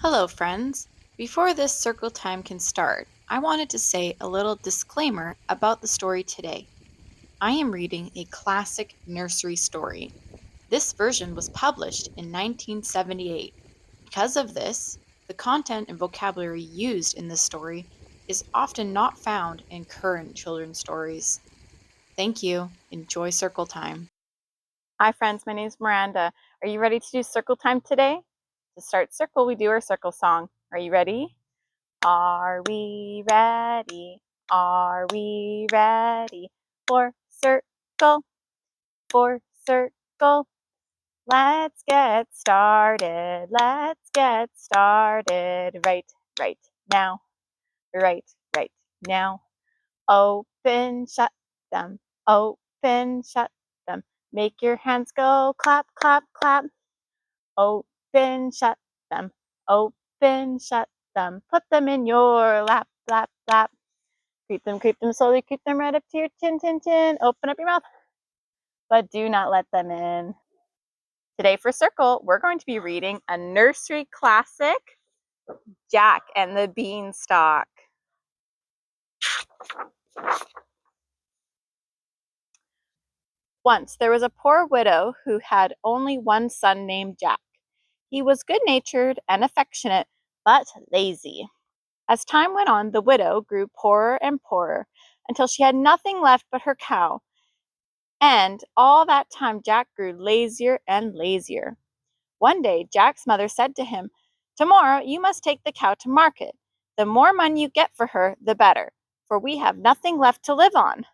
Hello, friends. Before this circle time can start, I wanted to say a little disclaimer about the story today. I am reading a classic nursery story. This version was published in 1978. Because of this, the content and vocabulary used in this story is often not found in current children's stories. Thank you. Enjoy circle time. Hi friends, my name is Miranda. Are you ready to do circle time today? To start circle, we do our circle song. Are you ready? Are we ready? Are we ready for circle? For circle. Let's get started. Let's get started. Right now. Right now. Open, shut them. Open, shut them. Make your hands go clap, clap, clap. Open, shut them. Open, shut them. Put them in your lap, lap, lap. Creep them slowly. Creep them right up to your chin, chin, chin. Open up your mouth, but do not let them in. Today for Circle, we're going to be reading a nursery classic, Jack and the Beanstalk. Once there was a poor widow who had only one son named Jack. He was good-natured and affectionate, but lazy. As time went on, the widow grew poorer and poorer until she had nothing left but her cow. And all that time, Jack grew lazier and lazier. One day, Jack's mother said to him, "Tomorrow you must take the cow to market. The more money you get for her, the better, for we have nothing left to live on."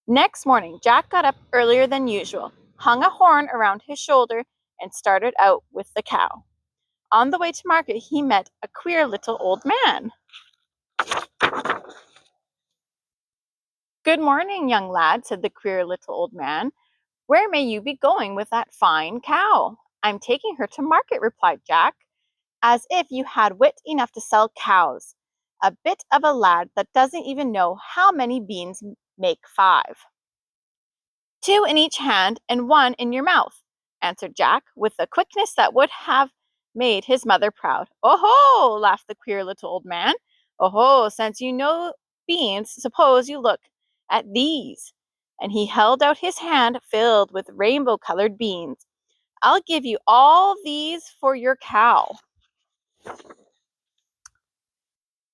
Next morning, Jack got up earlier than usual, hung a horn around his shoulder, and started out with the cow. On the way to market, he met a queer little old man. "Good morning, young lad," said the queer little old man. "Where may you be going with that fine cow?" "I'm taking her to market," replied Jack. "As if you had wit enough to sell cows. A bit of a lad that doesn't even know how many beans make 5. "Two in each hand and one in your mouth," answered Jack, with a quickness that would have made his mother proud. "Oh-ho!" laughed the queer little old man. "Oh-ho! Since you know beans, suppose you look at these." And he held out his hand filled with rainbow-colored beans. "I'll give you all these for your cow."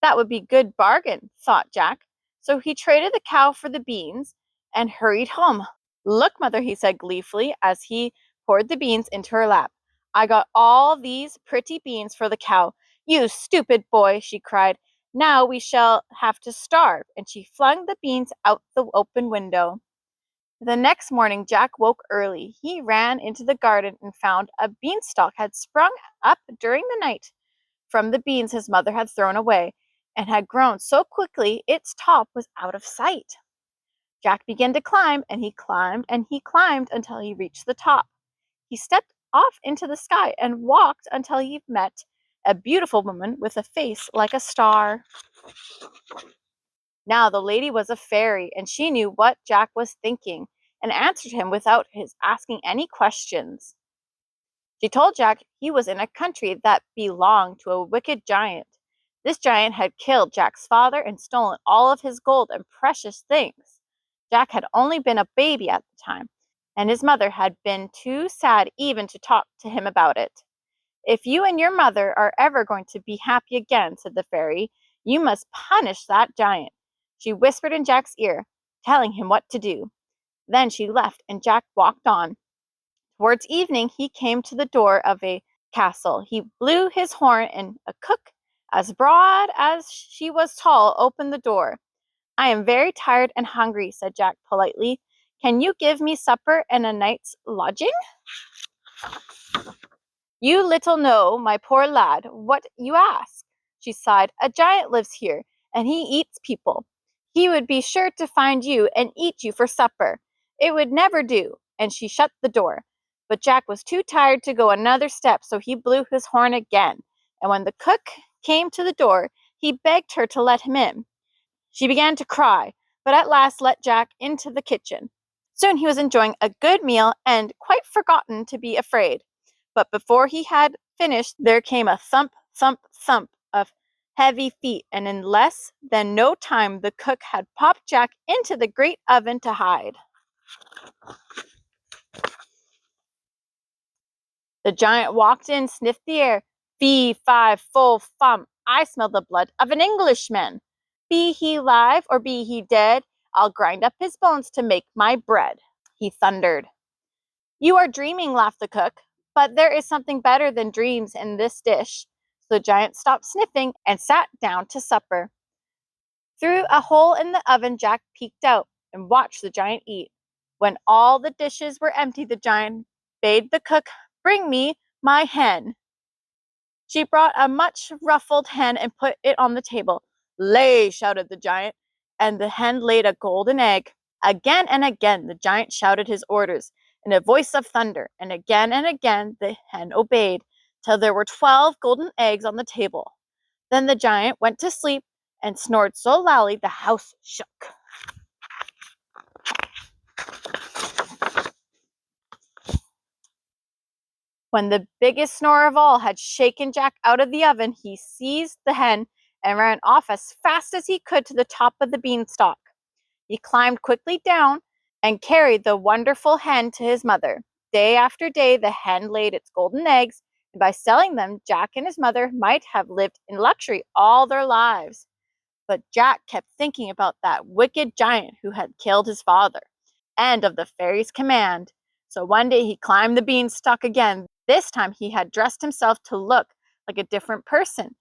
That would be a good bargain, thought Jack. So he traded the cow for the beans and hurried home. "Look, mother," he said gleefully as he poured the beans into her lap. "I got all these pretty beans for the cow." "You stupid boy," she cried. "Now we shall have to starve." And she flung the beans out the open window. The next morning, Jack woke early. He ran into the garden and found a beanstalk had sprung up during the night from the beans his mother had thrown away, and had grown so quickly its top was out of sight. Jack began to climb, and he climbed, and he climbed until he reached the top. He stepped off into the sky and walked until he met a beautiful woman with a face like a star. Now the lady was a fairy, and she knew what Jack was thinking, and answered him without his asking any questions. She told Jack he was in a country that belonged to a wicked giant. This giant had killed Jack's father and stolen all of his gold and precious things. Jack had only been a baby at the time, and his mother had been too sad even to talk to him about it. "If you and your mother are ever going to be happy again," said the fairy, "you must punish that giant." She whispered in Jack's ear, telling him what to do. Then she left, and Jack walked on. Towards evening, he came to the door of a castle. He blew his horn, and a cook, as broad as she was tall, opened the door. "I am very tired and hungry," said Jack politely. "Can you give me supper and a night's lodging?" "You little know, my poor lad, what you ask," she sighed. "A giant lives here, and he eats people. He would be sure to find you and eat you for supper. It would never do." And she shut the door. But Jack was too tired to go another step, so he blew his horn again. And when the cook came to the door, he begged her to let him in. She began to cry, but at last let Jack into the kitchen. Soon he was enjoying a good meal and quite forgotten to be afraid. But before he had finished, there came a thump, thump, thump of heavy feet, and in less than no time the cook had popped Jack into the great oven to hide. The giant walked in, sniffed the air. Fee, fi, fo, fum, I smell the blood of an Englishman. Be he live or be he dead, I'll grind up his bones to make my bread, he thundered. You are dreaming, laughed the cook, but there is something better than dreams in this dish. So the giant stopped sniffing and sat down to supper. Through a hole in the oven, Jack peeked out and watched the giant eat. When all the dishes were empty, the giant bade the cook bring me my hen. She brought a much ruffled hen and put it on the table. Lay, shouted the giant, and the hen laid a golden egg. Again and again the giant shouted his orders in a voice of thunder, and again the hen obeyed, till there were 12 golden eggs on the table. Then the giant went to sleep and snored so loudly the house shook. When the biggest snorer of all had shaken Jack out of the oven, he seized the hen and ran off as fast as he could to the top of the beanstalk. He climbed quickly down and carried the wonderful hen to his mother. Day after day, the hen laid its golden eggs, and by selling them, Jack and his mother might have lived in luxury all their lives. But Jack kept thinking about that wicked giant who had killed his father, and of the fairy's command. So one day he climbed the beanstalk again. This time he had dressed himself to look like a different person,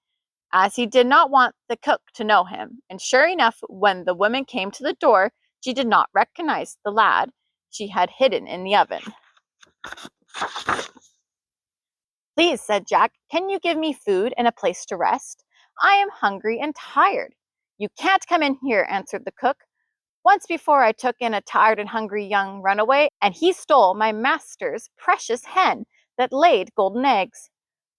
as he did not want the cook to know him. And sure enough, when the woman came to the door, she did not recognize the lad she had hidden in the oven. Please, said Jack, can you give me food and a place to rest? I am hungry and tired. You can't come in here, answered the cook. Once before I took in a tired and hungry young runaway, and he stole my master's precious hen that laid golden eggs.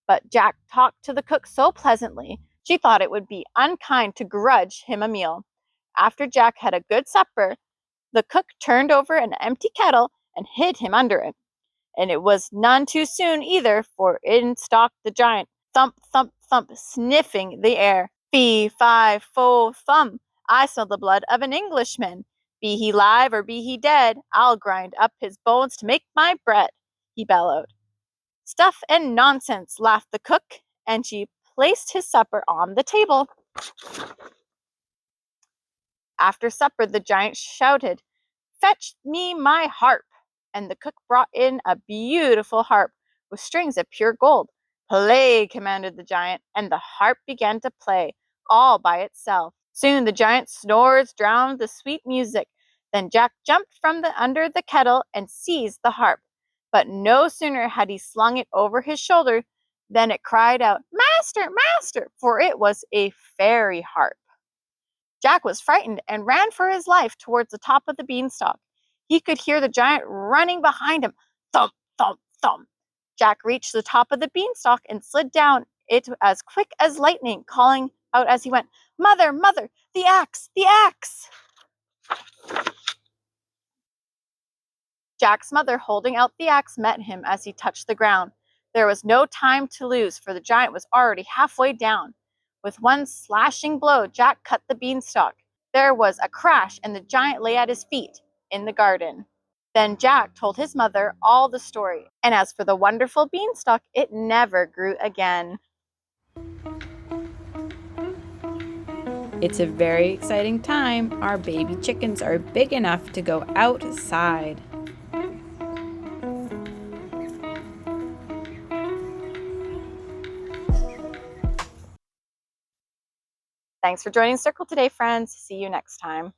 But Jack talked to the cook so pleasantly, she thought it would be unkind to grudge him a meal. After Jack had a good supper, the cook turned over an empty kettle and hid him under it. And it was none too soon either, for in stalked the giant, thump, thump, thump, sniffing the air. Fee, fi, fo, fum, I smell the blood of an Englishman. Be he live or be he dead, I'll grind up his bones to make my bread, he bellowed. Stuff and nonsense, laughed the cook, and she placed his supper on the table. After supper, the giant shouted, Fetch me my harp. And the cook brought in a beautiful harp with strings of pure gold. Play, commanded the giant, and the harp began to play all by itself. Soon the giant's snores drowned the sweet music. Then Jack jumped from under the kettle and seized the harp. But no sooner had he slung it over his shoulder than it cried out, Master, master, for it was a fairy harp. Jack was frightened and ran for his life towards the top of the beanstalk. He could hear the giant running behind him. Thump, thump, thump. Jack reached the top of the beanstalk and slid down it as quick as lightning, calling out as he went, Mother, mother, the axe, the axe. Jack's mother, holding out the axe, met him as he touched the ground. There was no time to lose, for the giant was already halfway down. With one slashing blow, Jack cut the beanstalk. There was a crash, and the giant lay at his feet in the garden. Then Jack told his mother all the story, and as for the wonderful beanstalk, it never grew again. It's a very exciting time. Our baby chickens are big enough to go outside. Thanks for joining Circle today, friends. See you next time.